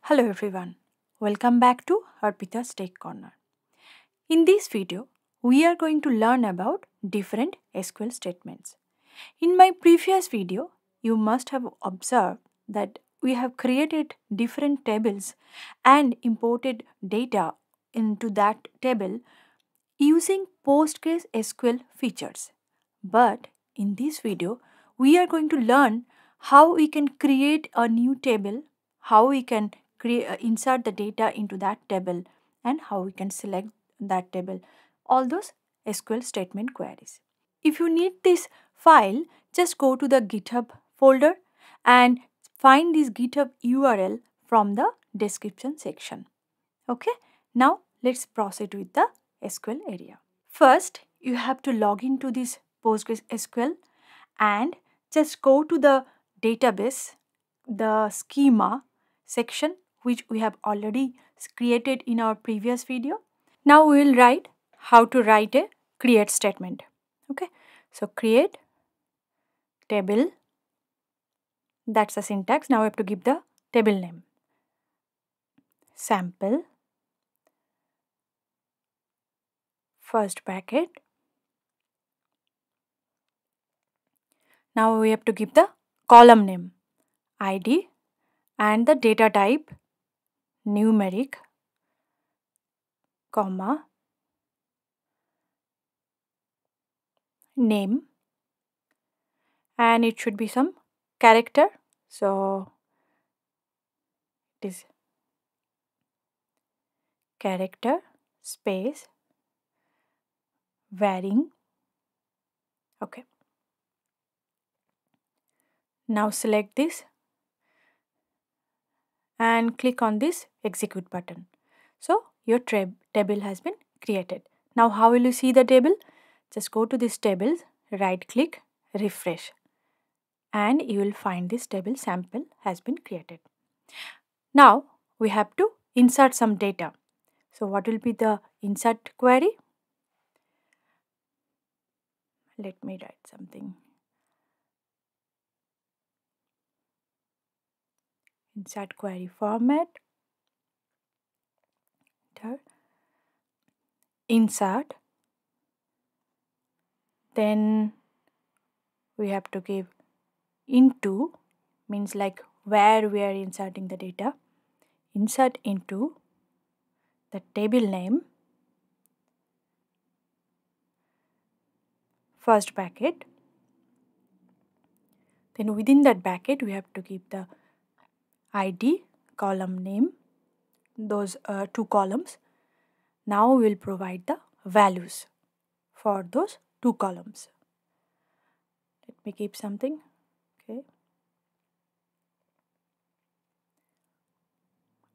Hello everyone, welcome back to Arpita's Tech Corner. In this video, we are going to learn about different SQL statements. In my previous video, you must have observed that we have created different tables and imported data into that table using PostgreSQL features. But in this video, we are going to learn how we can create a new table, how we can insert the data into that table, and how we can select that table. All those SQL statement queries. If you need this file, just go to the GitHub folder and find this GitHub URL from the description section. Okay, now let's proceed with the SQL area. First, you have to log into this PostgreSQL and just go to the database, the schema section, which we have already created in our previous video. Now we will write how to write a create statement. Okay, so create table, that's the syntax. Now we have to give the table name, sample, first bracket. Now we have to give the column name, ID, and the data type, numeric, comma, name, and it should be some character. So it is character space varying. Okay. Now select this and click on this execute button. So your table has been created. Now how will you see the table? Just go to this table, right click, refresh, and you will find this table sample has been created. Now we have to insert some data. So what will be the insert query? Let me write something. Insert query format. Insert. Then we have to give into, means like where we are inserting the data. Insert into the table name, first bracket. Then within that bracket we have to give the ID, column name, those two columns. Now we will provide the values for those two columns. Let me keep something. Okay.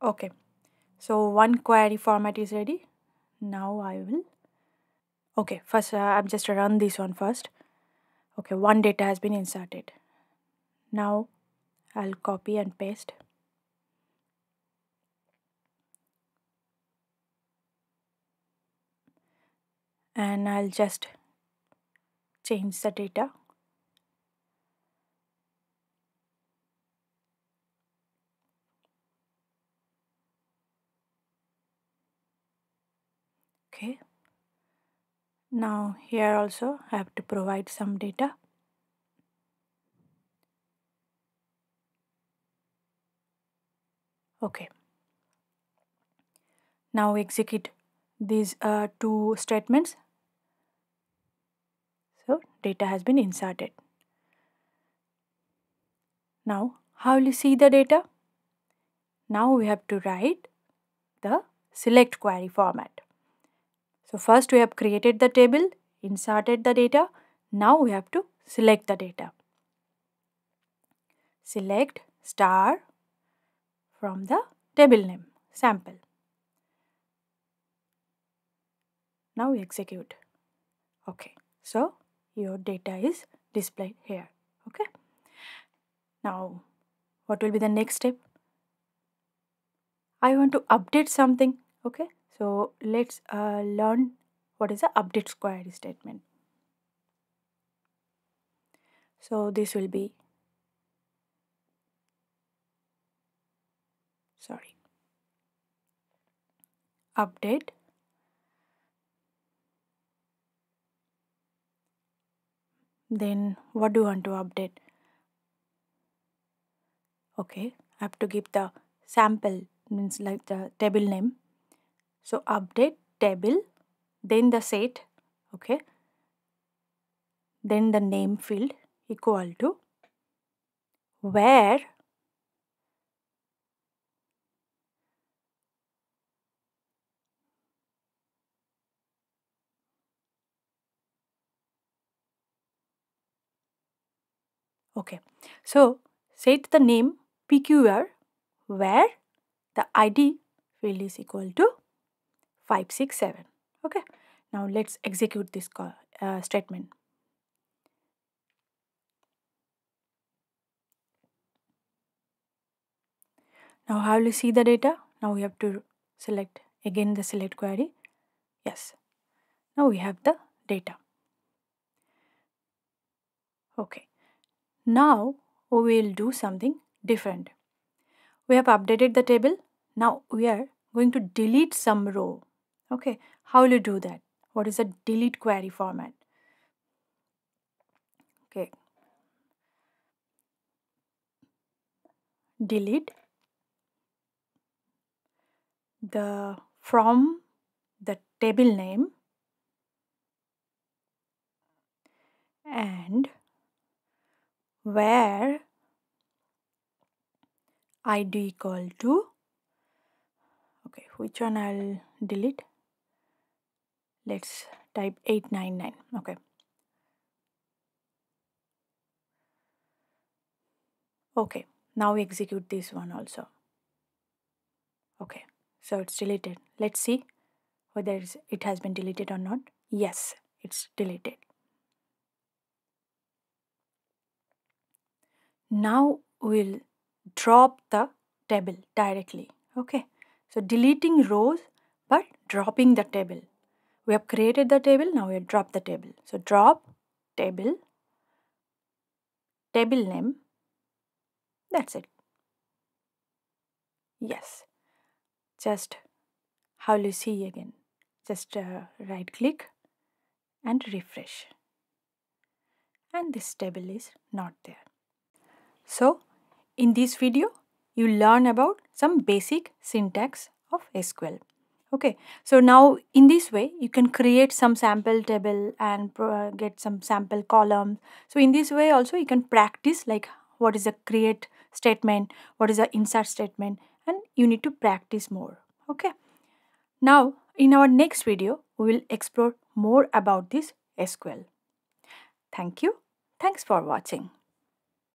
Okay. So one query format is ready. Now I will. Okay. First, I'm just run this one first. Okay. One data has been inserted. Now I'll copy and paste. And I'll just change the data. Okay. Now here also I have to provide some data. Okay. Now execute these two statements. So data has been inserted. Now how will you see the data? Now we have to write the select query format. So first we have created the table, inserted the data. Now we have to select the data. Select star from the table name, sample. Now we execute. Okay, so your data is displayed here. Okay. Now what will be the next step? I want to update something. Okay, so let's learn what is the update query statement. So this will be, sorry, update, then what do you want to update? Okay, I have to give the sample, means like the table name. So update table, then the set, okay, then the name field equal to where okay. So set the name PQR where the ID field is equal to 567. Okay. Now let's execute this statement. Now how will you see the data? Now we have to select again the select query. Yes. Now we have the data. Okay. Now we will do something different. We have updated the table. Now we are going to delete some row. Okay. How will you do that? What is the delete query format? Okay. Delete the from the table name and where id equal to, okay, which one I'll delete? Let's type 899. Okay. Okay, now we execute this one also. Okay, so it's deleted. Let's see whether it has been deleted or not. Yes, it's deleted. Now we'll drop the table directly. Okay, so deleting rows but dropping the table. We have created the table, now we have dropped the table. So drop table, table name, that's it. Yes, just how will you see again? Just right click and refresh. And this table is not there. So in this video, you learn about some basic syntax of SQL. Okay, so now in this way, you can create some sample table and get some sample columns. So in this way also, you can practice like what is a create statement, what is a insert statement, and you need to practice more. Okay, now in our next video, we will explore more about this SQL. Thank you. Thanks for watching.